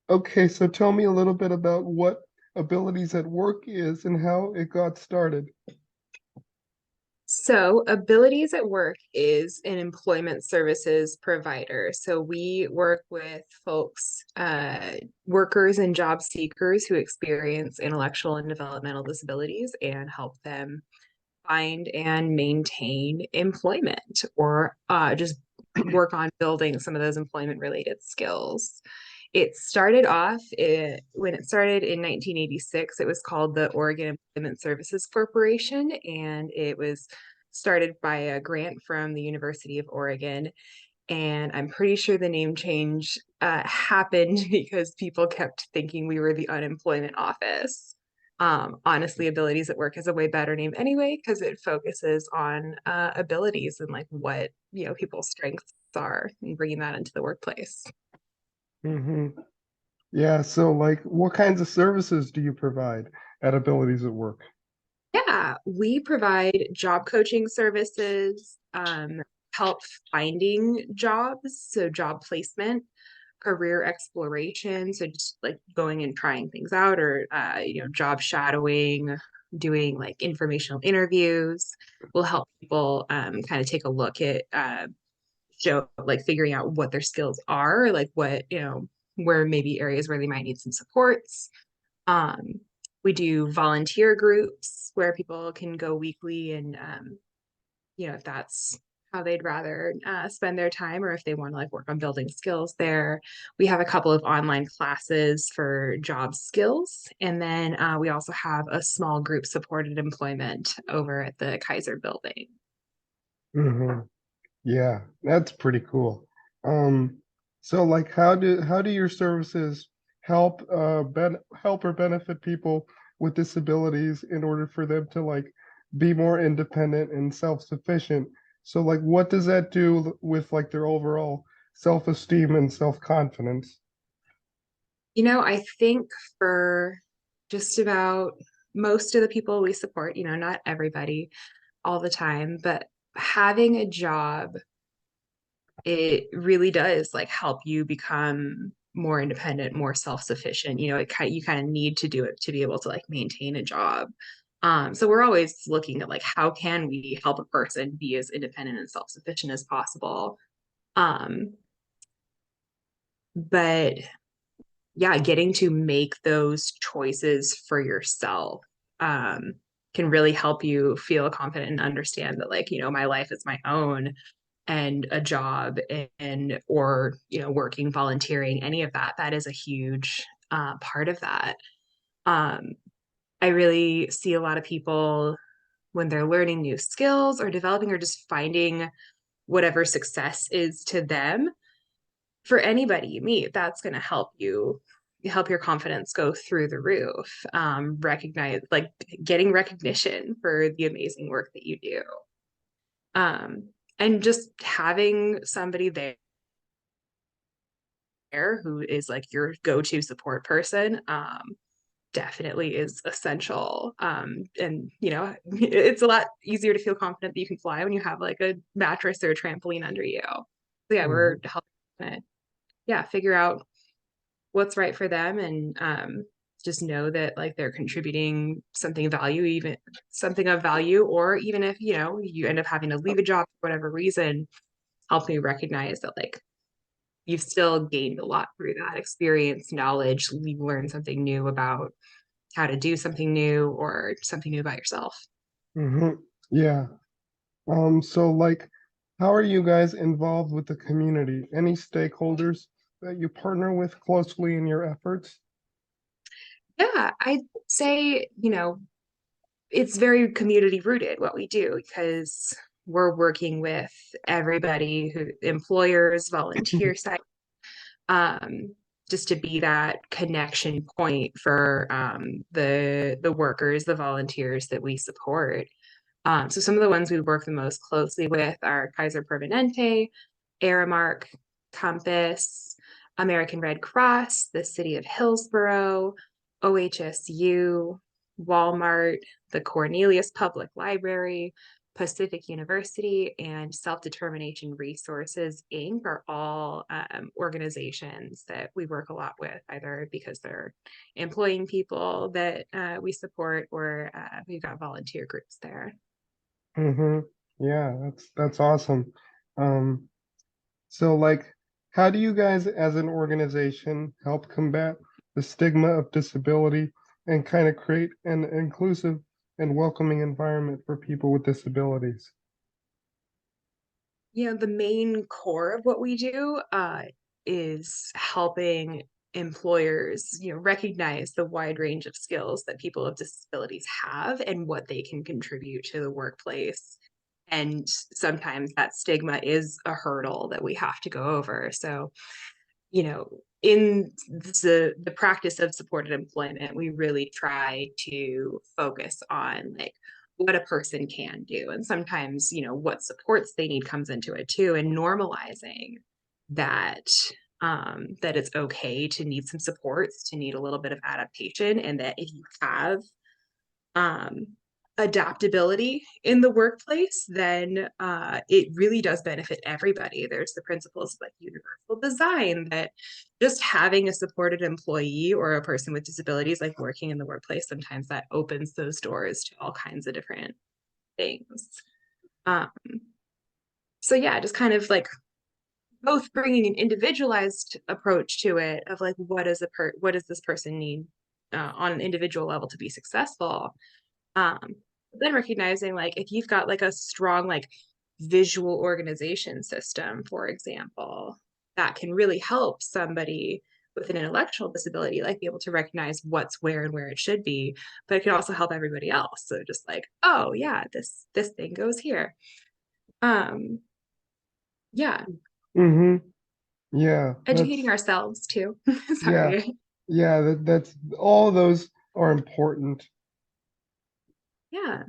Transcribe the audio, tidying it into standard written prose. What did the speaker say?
Okay, so tell me a little bit about what Abilities at Work is and how it got started. So, Abilities at Work is an employment services provider. So, we work with folks, workers and job seekers who experience intellectual and developmental disabilities and help them find and maintain employment or just work on building some of those employment related skills. It started off when it started in 1986. It was called the Oregon Employment Services Corporation, and it was started by a grant from the University of Oregon. And I'm pretty sure the name change happened because people kept thinking we were the unemployment office. Honestly, Abilities at Work is a way better name anyway because it focuses on abilities and like what people's strengths are and bringing that into the workplace. Hmm. Yeah, so like what kinds of services do you provide at Abilities at Work? Yeah, we provide job coaching services, help finding jobs, so job placement, career exploration, so just like going and trying things out, or job shadowing, doing like informational interviews. Will help people kind of take a look at show like figuring out what their skills are, like what where maybe areas where they might need some supports. um, we do volunteer groups where people can go weekly and, if that's how they'd rather spend their time or if they want to like work on building skills there. We have a couple of online classes for job skills. And then we also have a small group supported employment over at the Kaiser building. Hmm. Yeah, that's pretty cool. Um, so like how do your services help or benefit people with disabilities in order for them to like be more independent and self-sufficient? So like what does that do with like their overall self-esteem and self-confidence? I think for just about most of the people we support, not everybody all the time, but having a job, it really does like help you become more independent, more self-sufficient. You kind of need to do it to be able to like maintain a job. So we're always looking at like how can we help a person be as independent and self-sufficient as possible. Um, but yeah, getting to make those choices for yourself um, can really help you feel confident and understand that, like, my life is my own, and a job and or working, volunteering, any of that, that is a huge part of that. Um, I really see a lot of people when they're learning new skills or developing or just finding whatever success is to them, for anybody you meet, that's going to help your confidence go through the roof. Recognize like getting recognition for the amazing work that you do. And just having somebody there who is like your go-to support person definitely is essential. And it's a lot easier to feel confident that you can fly when you have like a mattress or a trampoline under you. So yeah, we're Mhm. helping figure out what's right for them, and just know that like they're contributing something of value, or even if you end up having to leave a job for whatever reason, help me recognize that like you've still gained a lot through that experience, knowledge, you learned something new about how to do something new or something new about yourself. Mhm. Yeah. So like, how are you guys involved with the community? Any stakeholders that you partner with closely in your efforts? Yeah, I'd say, it's very community rooted what we do, because we're working with everybody, who employers, volunteer site, um, just to be that connection point for the workers, the volunteers that we support. So some of the ones we work the most closely with are Kaiser Permanente, Aramark, Compass, American Red Cross, the City of Hillsborough, OHSU, Walmart, the Cornelius Public Library, Pacific University and Self-Determination Resources, Inc. are all organizations that we work a lot with, either because they're employing people that we support, or we've got volunteer groups there. Mm-hmm. Yeah, that's awesome. Um, so like, how do you guys as an organization help combat the stigma of disability and kind of create an inclusive and welcoming environment for people with disabilities? The main core of what we do is helping employers, recognize the wide range of skills that people with disabilities have and what they can contribute to the workplace. And sometimes that stigma is a hurdle that we have to go over. So, in the practice of supported employment, we really try to focus on like what a person can do. And sometimes, what supports they need comes into it too, and normalizing that that it's okay to need some supports, to need a little bit of adaptation, and that if you have um, adaptability in the workplace, then it really does benefit everybody. There's the principles of like universal design, that just having a supported employee or a person with disabilities like working in the workplace, sometimes that opens those doors to all kinds of different things. Um, so yeah, just kind of like both bringing an individualized approach to it of like what does this person need on an individual level to be successful, um, then recognizing like if you've got like a strong like visual organization system, for example, that can really help somebody with an intellectual disability, like be able to recognize what's where and where it should be, but it can also help everybody else. So just like, oh yeah, this thing goes here. Um, yeah, Mm-hmm. Yeah, educating ourselves too. yeah, Sorry. yeah, that's all those are important. Yeah.